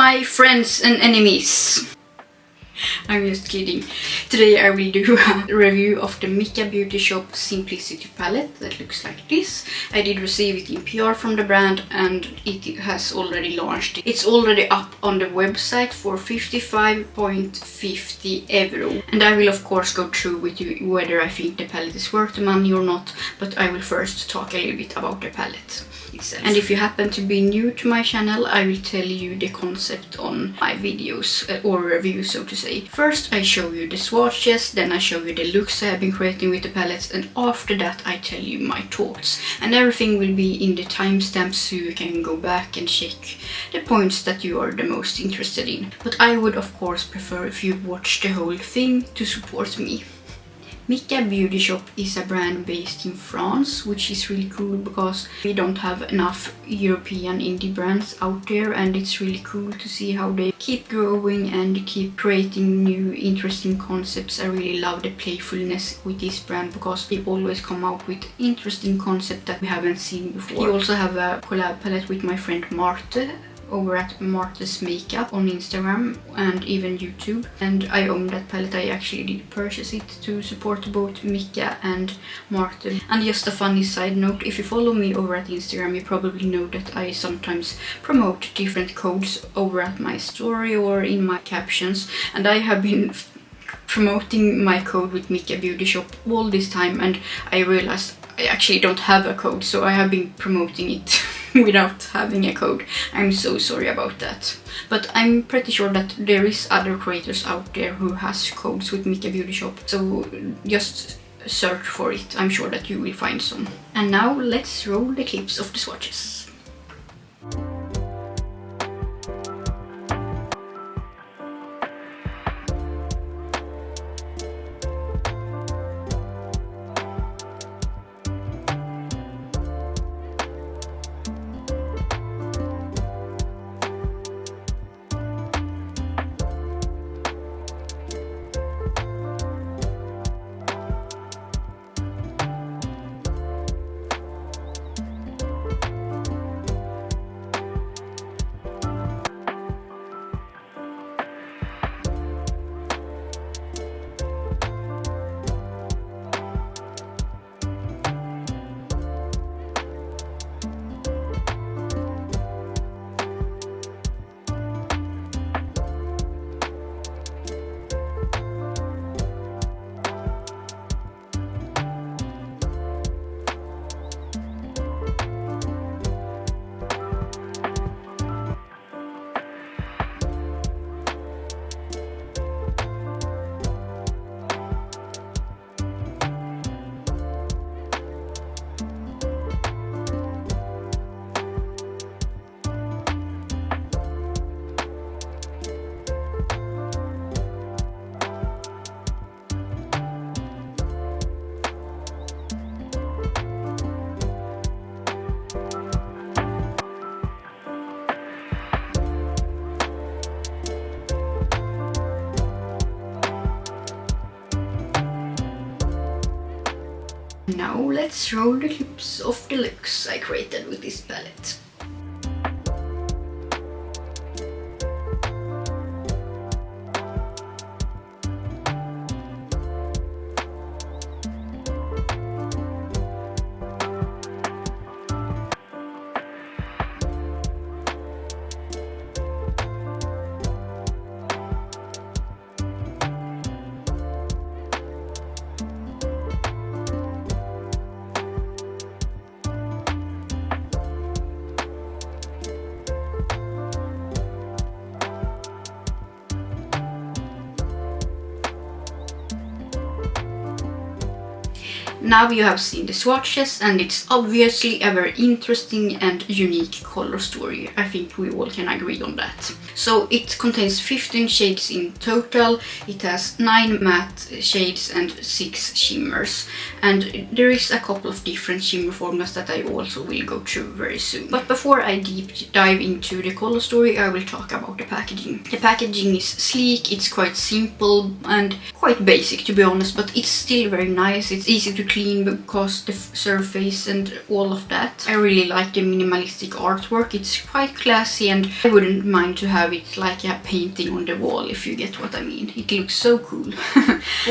my friends and enemies. I'm just kidding. Today I will do a review of the Micka Beauty Shop Simplicity palette that looks like this. I did receive it in PR from the brand and it has already launched. It's already up on the website for 55.50 euro. And I will of course go through with you whether I think the palette is worth the money or not, but I will first talk a little bit about the palette itself. And if you happen to be new to my channel, I will tell you the concept on my videos or reviews, so to say. First I show you the swatches, then I show you the looks I have been creating with the palettes, and after that I tell you my thoughts. And everything will be in the timestamps so you can go back and check the points that you are the most interested in. But I would of course prefer if you watch the whole thing to support me. Micka Beauty Shop is a brand based in France, which is really cool because we don't have enough European indie brands out there, and it's really cool to see how they keep growing and keep creating new interesting concepts. I really love the playfulness with this brand because they always come out with interesting concepts that we haven't seen before. We also have a collab palette with my friend Marte over at Marte's Makeup on Instagram and even YouTube, and I own that palette. I actually did purchase it to support both Micka and Marte. And just a funny side note, if you follow me over at Instagram you probably know that I sometimes promote different codes over at my story or in my captions, and I have been promoting my code with Micka Beauty Shop all this time, and I realized I actually don't have a code, so I have been promoting it without having a code. I'm so sorry about that. But I'm pretty sure that there is other creators out there who has codes with Micka Beauty Shop, so just search for it. I'm sure that you will find some. And now let's roll the clips of the swatches. Now let's roll the clips of the looks I created with this palette. Now you have seen the swatches, and it's obviously a very interesting and unique color story. I think we all can agree on that. So it contains 15 shades in total. It has 9 matte shades and 6 shimmers. And there is a couple of different shimmer formulas that I also will go through very soon. But before I deep dive into the color story, I will talk about the packaging. The packaging is sleek, it's quite simple and quite basic to be honest, but it's still very nice. It's easy to clean clean because the surface and all of that. I really like the minimalistic artwork. It's quite classy and I wouldn't mind to have it like a painting on the wall, if you get what I mean. It looks so cool.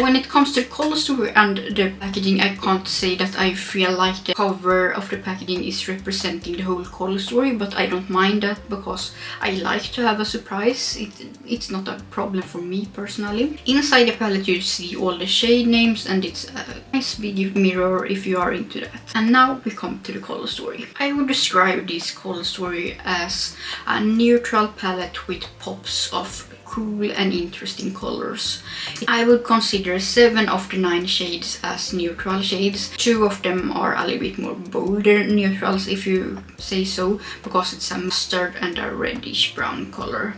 When it comes to the color story and the packaging, I can't say that I feel like the cover of the packaging is representing the whole color story, but I don't mind that because I like to have a surprise. It's not a problem for me personally. Inside the palette you see all the shade names and it's a nice big mirror if you are into that. And now we come to the color story. I would describe this color story as a neutral palette with pops of cool and interesting colors. I would consider 7 of the 9 shades as neutral shades. 2 of them are a little bit more bolder neutrals, if you say so, because it's a mustard and a reddish brown color.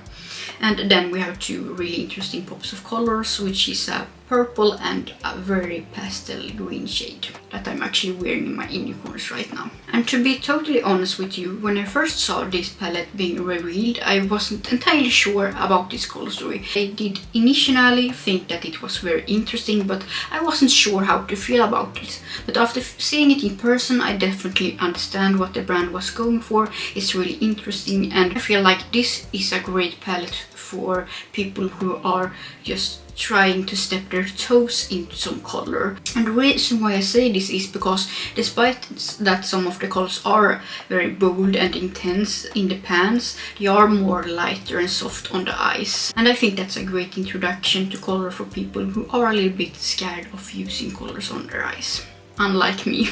And then we have 2 really interesting pops of colors, which is a purple and a very pastel green shade that I'm actually wearing in my unicorns right now. And to be totally honest with you, when I first saw this palette being revealed, I wasn't entirely sure about this color story. I did initially think that it was very interesting, but I wasn't sure how to feel about it. But after seeing it in person, I definitely understand what the brand was going for. It's really interesting and I feel like this is a great palette for people who are just trying to step their toes into some color. And the reason why I say this is because despite that some of the colors are very bold and intense in the pans, they are more lighter and soft on the eyes. And I think that's a great introduction to color for people who are a little bit scared of using colors on their eyes, unlike me.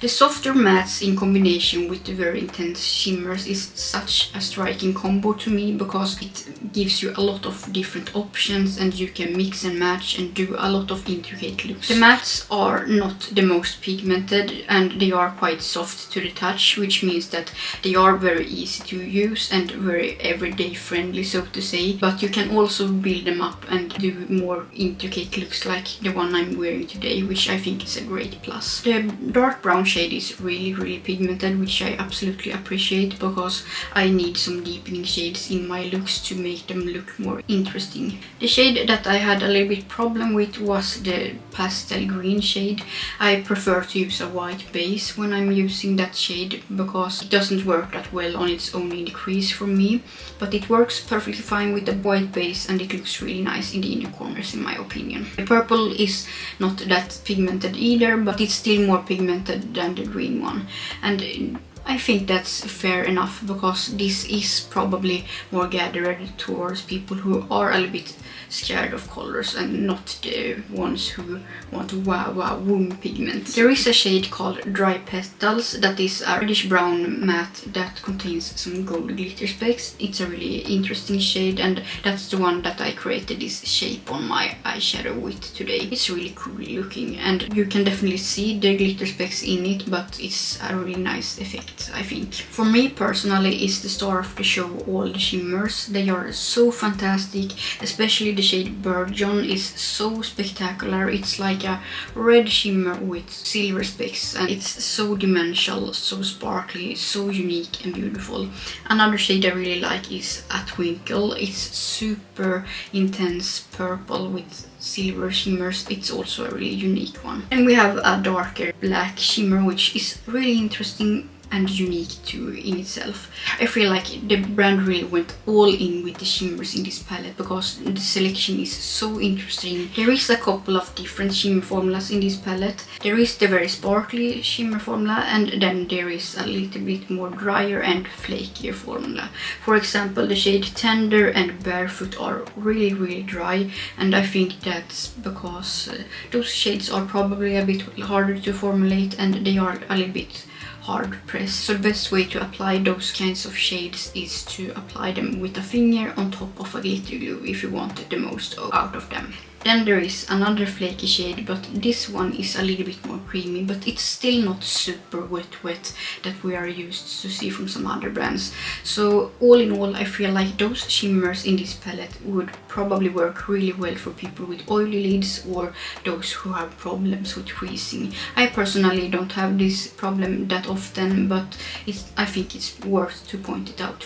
The softer mattes in combination with the very intense shimmers is such a striking combo to me because it gives you a lot of different options and you can mix and match and do a lot of intricate looks. The mattes are not the most pigmented and they are quite soft to the touch, which means that they are very easy to use and very everyday friendly, so to say. But you can also build them up and do more intricate looks like the one I'm wearing today, which I think is a great plus. The dark brown shade is really pigmented, which I absolutely appreciate because I need some deepening shades in my looks to make them look more interesting. The shade that I had a little bit problem with was the pastel green shade. I prefer to use a white base when I'm using that shade because it doesn't work that well on its own in the crease for me, but it works perfectly fine with the white base and it looks really nice in the inner corners in my opinion. The purple is not that pigmented either, but it's still more pigmented than the green one, and I think that's fair enough because this is probably more gathered towards people who are a little bit scared of colors and not the ones who want wow womb pigment. There is a shade called Dry Petals that is a reddish brown matte that contains some gold glitter specks. It's a really interesting shade and that's the one that I created this shape on my eyeshadow with today. It's really cool looking and you can definitely see the glitter specks in it, but it's a really nice effect, I think. For me personally, it's the star of the show, all the shimmers. They are so fantastic, especially the shade Bourgeon is so spectacular. It's like a red shimmer with silver specks and it's so dimensional, so sparkly, so unique and beautiful. Another shade I really like is A Twinkle. It's super intense purple with silver shimmers. It's also a really unique one. And we have a darker black shimmer which is really interesting and unique too in itself. I feel like the brand really went all in with the shimmers in this palette because the selection is so interesting. There is a couple of different shimmer formulas in this palette. There is the very sparkly shimmer formula and then there is a little bit more drier and flakier formula. For example, the shade Tender and Barefoot are really dry, and I think that's because those shades are probably a bit harder to formulate and they are a little bit hard pressed. So the best way to apply those kinds of shades is to apply them with a finger on top of a glitter glue if you wanted the most out of them. Then there is another flaky shade, but this one is a little bit more creamy, but it's still not super wet that we are used to see from some other brands. So all in all, I feel like those shimmers in this palette would probably work really well for people with oily lids or those who have problems with creasing. I personally don't have this problem that often, but I think it's worth to point it out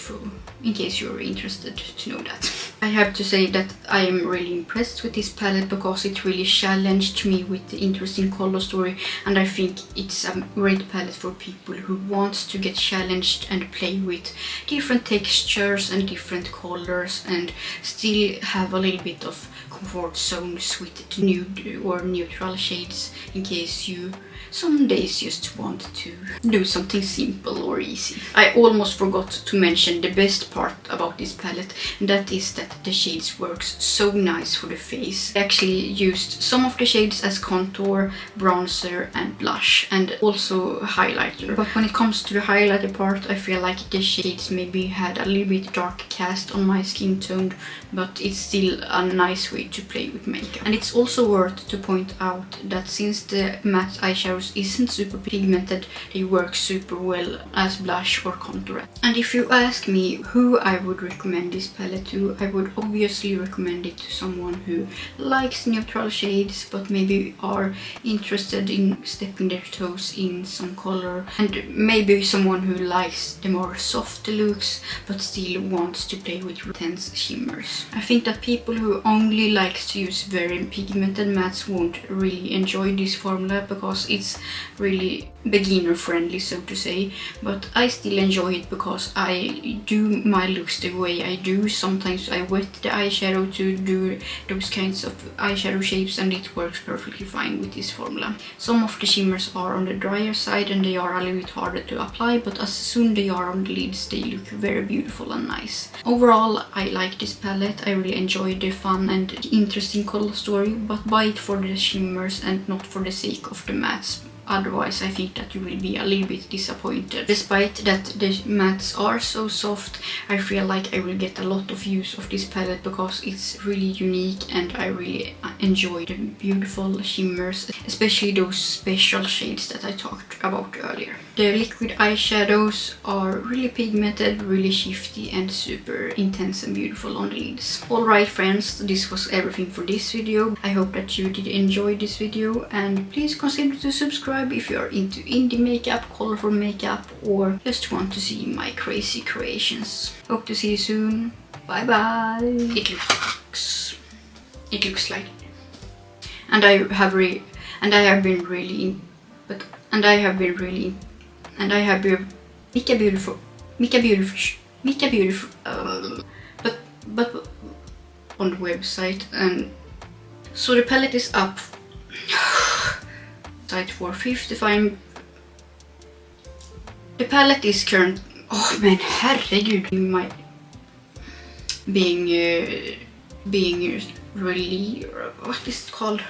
in case you're interested to know that. I have to say that I am really impressed with this palette because it really challenged me with the interesting color story, and I think it's a great palette for people who want to get challenged and play with different textures and different colors and still have a little bit of comfort zones with nude or neutral shades in case you some days just want to do something simple or easy. I almost forgot to mention the best part about this palette, and that is that the shades works so nice for the face. I actually used some of the shades as contour, bronzer and blush, and also highlighter. But when it comes to the highlighter part, I feel like the shades maybe had a little bit dark cast on my skin tone, but it's still a nice way to play with makeup. And it's also worth to point out that since the matte eyeshadows isn't super pigmented, they work super well as blush or contour. And if you ask me who I would recommend this palette to, I would obviously recommend it to someone who likes neutral shades but maybe are interested in stepping their toes in some color, and maybe someone who likes the more soft looks but still wants to play with intense shimmers. I think that people who only likes to use very pigmented mattes won't really enjoy this formula because it's really beginner friendly, so to say, but I still enjoy it because I do my looks the way I do. Sometimes I wet the eyeshadow to do those kinds of eyeshadow shapes, and it works perfectly fine with this formula. Some of the shimmers are on the drier side and they are a little bit harder to apply, but as soon they are on the lids they look very beautiful and nice. Overall, I like this palette. I really enjoy the fun and interesting color story, but buy it for the shimmers and not for the sake of the mattes. Otherwise, I think that you will be a little bit disappointed. Despite that the mattes are so soft, I feel like I will get a lot of use of this palette because it's really unique and I really enjoy the beautiful shimmers, especially those special shades that I talked about earlier. The liquid eyeshadows are really pigmented, really shifty and super intense and beautiful on the lids. Alright friends, this was everything for this video. I hope that you did enjoy this video, and please consider to subscribe if you are into indie makeup, colorful makeup, or just want to see my crazy creations. Hope to see you soon. Bye bye. It looks like, and I have been really Micka Beautiful, but on the website, and so the palette is up for 55. The palette is current. Oh men, herregud, being really, what is it called?